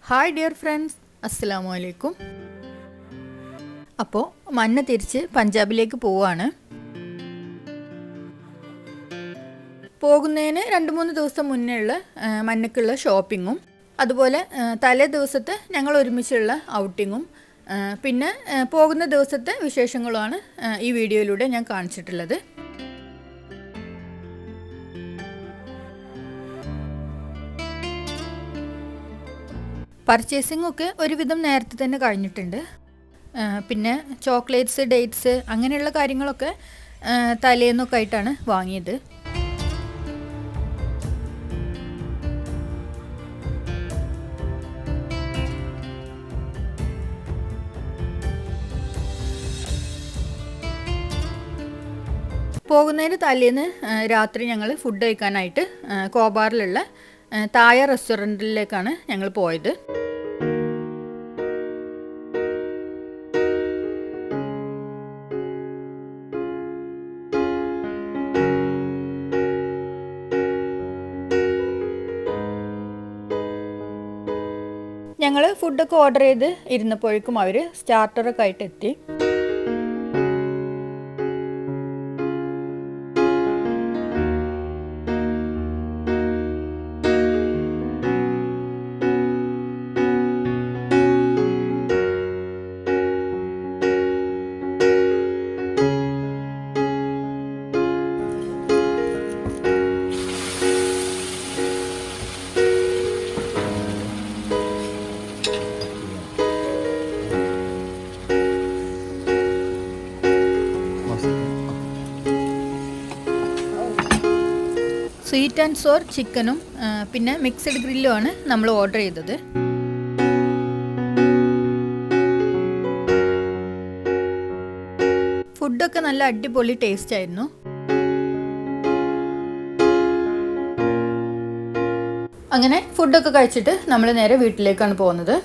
Hi dear friends, അസ്സലാമു അലൈക്കും. അപ്പോൾ മന്ന തിരിച്ച് പഞ്ചാബിലേക്ക് പോവാണ്. പോകുന്നതിന് 2-3 ദിവസം മുന്നേ ഉള്ള മന്നക്കുള്ള ഷോപ്പിങ്ങും, അതുപോലെ തലേ ദിവസത്തെ ഞങ്ങൾ ഒരുമിച്ചുള്ള ഔട്ടിങ്ങും, പിന്നെ പോകുന്ന ദിവസത്തെ വിശേഷങ്ങളുമാണ് ഈ വീഡിയോയിലൂടെ ഞാൻ കാണിച്ചിട്ടുള്ളത്. പർച്ചേസിംഗ് ഒക്കെ ഒരുവിധം നേരത്തെ തന്നെ കഴിഞ്ഞിട്ടുണ്ട്. പിന്നെ ചോക്ലേറ്റ്സ്, ഡേറ്റ്സ് അങ്ങനെയുള്ള കാര്യങ്ങളൊക്കെ തലേന്നൊക്കെ ആയിട്ടാണ് വാങ്ങിയത്. പോകുന്നതിന് തലേന്ന് രാത്രി ഞങ്ങൾ ഫുഡ് കഴിക്കാനായിട്ട് കോബാറിലുള്ള തായ റെസ്റ്റോറൻറ്റിലേക്കാണ് ഞങ്ങൾ പോയത്. ഞങ്ങൾ ഫുഡൊക്കെ ഓർഡർ ചെയ്ത് ഇരുന്നപ്പോഴേക്കും അവർ സ്റ്റാർട്ടറൊക്കെ ആയിട്ട് എത്തി. സ്വീറ്റ് ആൻഡ് സോർ ചിക്കനും പിന്നെ മിക്സഡ് ഗ്രില്ലുമാണ് നമ്മൾ ഓർഡർ ചെയ്തത്. ഫുഡൊക്കെ നല്ല അടിപൊളി ടേസ്റ്റ് ആയിരുന്നു. അങ്ങനെ ഫുഡൊക്കെ കഴിച്ചിട്ട് നമ്മൾ നേരെ വീട്ടിലേക്കാണ് പോകുന്നത്.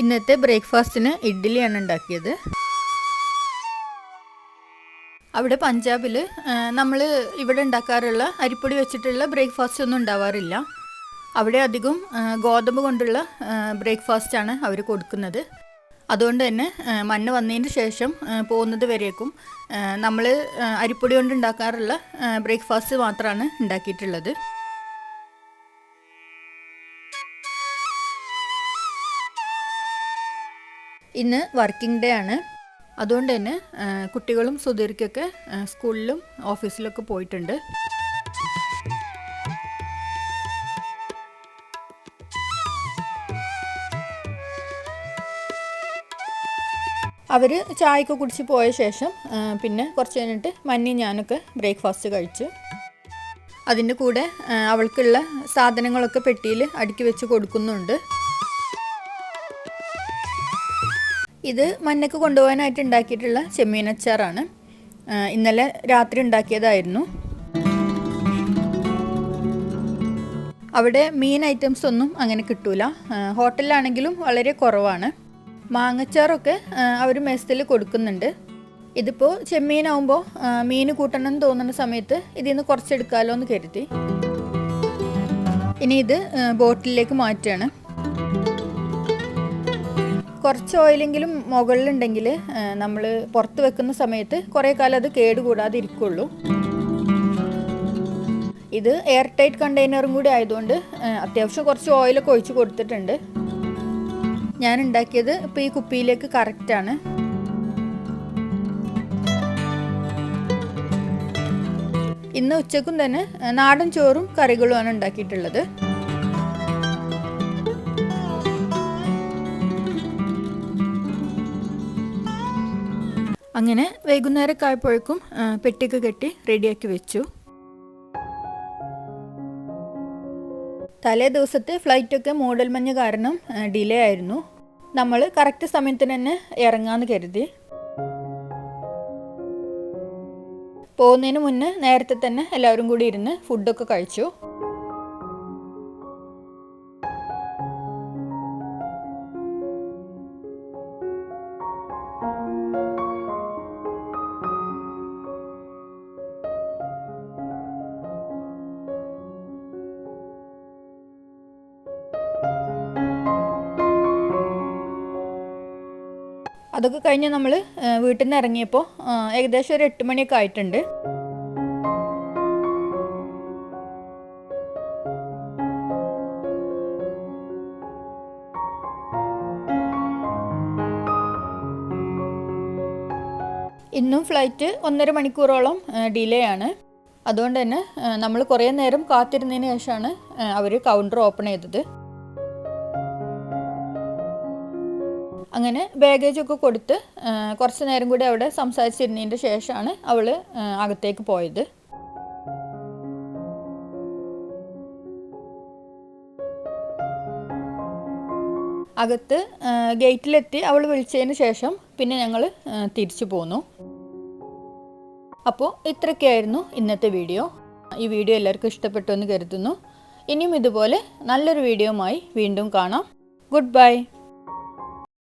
ഇന്നത്തെ ബ്രേക്ക്ഫാസ്റ്റിന് ഇഡ്ഡലിയാണ് ഉണ്ടാക്കിയത്. അവിടെ പഞ്ചാബിൽ നമ്മൾ ഇവിടെ ഉണ്ടാക്കാറുള്ള അരിപ്പൊടി വെച്ചിട്ടുള്ള ബ്രേക്ക്ഫാസ്റ്റ് ഒന്നും ഉണ്ടാവാറില്ല. അവിടെ അധികം ഗോതമ്പ് കൊണ്ടുള്ള ബ്രേക്ക്ഫാസ്റ്റാണ് അവർ കൊടുക്കുന്നത്. അതുകൊണ്ട് തന്നെ മഞ്ഞ വന്നതിന് ശേഷം പോകുന്നത് വരേക്കും നമ്മൾ അരിപ്പൊടി കൊണ്ട് ഉണ്ടാക്കാറുള്ള ബ്രേക്ക്ഫാസ്റ്റ് മാത്രമാണ് ഉണ്ടാക്കിയിട്ടുള്ളത്. ഇന്ന് വർക്കിംഗ് ഡേ ആണ്. അതുകൊണ്ട് തന്നെ കുട്ടികളും സുധീർക്കൊക്കെ സ്കൂളിലും ഓഫീസിലൊക്കെ പോയിട്ടുണ്ട്. അവർ ചായയൊക്കെ കുടിച്ച് പോയ ശേഷം പിന്നെ കുറച്ച് കഴിഞ്ഞിട്ട് മന്നി ഞാനൊക്കെ ബ്രേക്ക്ഫാസ്റ്റ് കഴിച്ചു. അതിൻ്റെ കൂടെ അവൾക്കുള്ള സാധനങ്ങളൊക്കെ പെട്ടിയിൽ അടുക്കി വെച്ച് കൊടുക്കുന്നുണ്ട്. ഇത് മന്നക്ക് കൊണ്ടുപോകാനായിട്ട് ഉണ്ടാക്കിയിട്ടുള്ള ചെമ്മീനച്ചാറാണ്. ഇന്നലെ രാത്രി ഉണ്ടാക്കിയതായിരുന്നു. അവിടെ മീൻ ഐറ്റംസ് ഒന്നും അങ്ങനെ കിട്ടൂല. ഹോട്ടലിലാണെങ്കിലും വളരെ കുറവാണ്. മാങ്ങച്ചാറൊക്കെ അവർ മെസ്സിൽ കൊടുക്കുന്നുണ്ട്. ഇതിപ്പോൾ ചെമ്മീനാവുമ്പോൾ മീൻ കൂട്ടണം എന്ന് തോന്നുന്ന സമയത്ത് ഇതിൽ നിന്ന് കുറച്ചെടുക്കാമല്ലോ എന്ന് കരുതി. ഇനി ഇത് ബോട്ടിലേക്ക് മാറ്റുകയാണ്. കുറച്ച് ഓയിലെങ്കിലും മുകളിലുണ്ടെങ്കിൽ നമ്മൾ പുറത്ത് വെക്കുന്ന സമയത്ത് കുറേ കാലം അത് കേടുകൂടാതെ ഇരിക്കുള്ളൂ. ഇത് എയർ ടൈറ്റ് കണ്ടെയ്നറും കൂടി ആയതുകൊണ്ട് അത്യാവശ്യം കുറച്ച് ഓയിലൊക്കെ ഒഴിച്ച് കൊടുത്തിട്ടുണ്ട്. ഞാൻ ഉണ്ടാക്കിയത് ഇപ്പോൾ ഈ കുപ്പിയിലേക്ക് കറക്റ്റാണ്. ഇന്ന് ഉച്ചക്കും തന്നെ നാടൻ ചോറും കറികളുമാണ് ഉണ്ടാക്കിയിട്ടുള്ളത്. അങ്ങനെ വൈകുന്നേരമൊക്കെ ആയപ്പോഴേക്കും പെട്ടിയൊക്കെ കെട്ടി റെഡിയാക്കി വെച്ചു. തലേ ദിവസത്തെ ഫ്ലൈറ്റൊക്കെ മൂടൽമഞ്ഞ് കാരണം ഡിലേ ആയിരുന്നു. നമ്മൾ കറക്റ്റ് സമയത്തിന് തന്നെ ഇറങ്ങാമെന്ന് കരുതി. പോകുന്നതിന് മുന്നേ നേരത്തെ തന്നെ എല്ലാവരും കൂടി ഇരുന്ന് ഫുഡൊക്കെ കഴിച്ചു. അതൊക്കെ കഴിഞ്ഞ് നമ്മൾ വീട്ടിൽ നിന്ന് ഇറങ്ങിയപ്പോൾ ഏകദേശം ഒരു 8 മണിയൊക്കെ ആയിട്ടുണ്ട്. ഇന്നും ഫ്ലൈറ്റ് 1.5 മണിക്കൂറോളം ഡിലേ ആണ്. അതുകൊണ്ട് തന്നെ നമ്മൾ കുറേ നേരം കാത്തിരുന്നതിന് ശേഷമാണ് അവർ കൗണ്ടർ ഓപ്പൺ ചെയ്തത്. അങ്ങനെ ബാഗേജൊക്കെ കൊടുത്ത് കുറച്ച് നേരം കൂടി അവിടെ സംസാരിച്ചിരുന്നതിൻ്റെ ശേഷമാണ് അവൾ അകത്തേക്ക് പോയത്. അകത്ത് ഗേറ്റിലെത്തി അവൾ വിളിച്ചതിന് ശേഷം പിന്നെ ഞങ്ങൾ തിരിച്ചു പോന്നു. അപ്പോൾ ഇത്രയൊക്കെയായിരുന്നു ഇന്നത്തെ വീഡിയോ. ഈ വീഡിയോ എല്ലാവർക്കും ഇഷ്ടപ്പെട്ടു എന്ന് കരുതുന്നു. ഇനിയും ഇതുപോലെ നല്ലൊരു വീഡിയോയുമായി വീണ്ടും കാണാം. Good bye.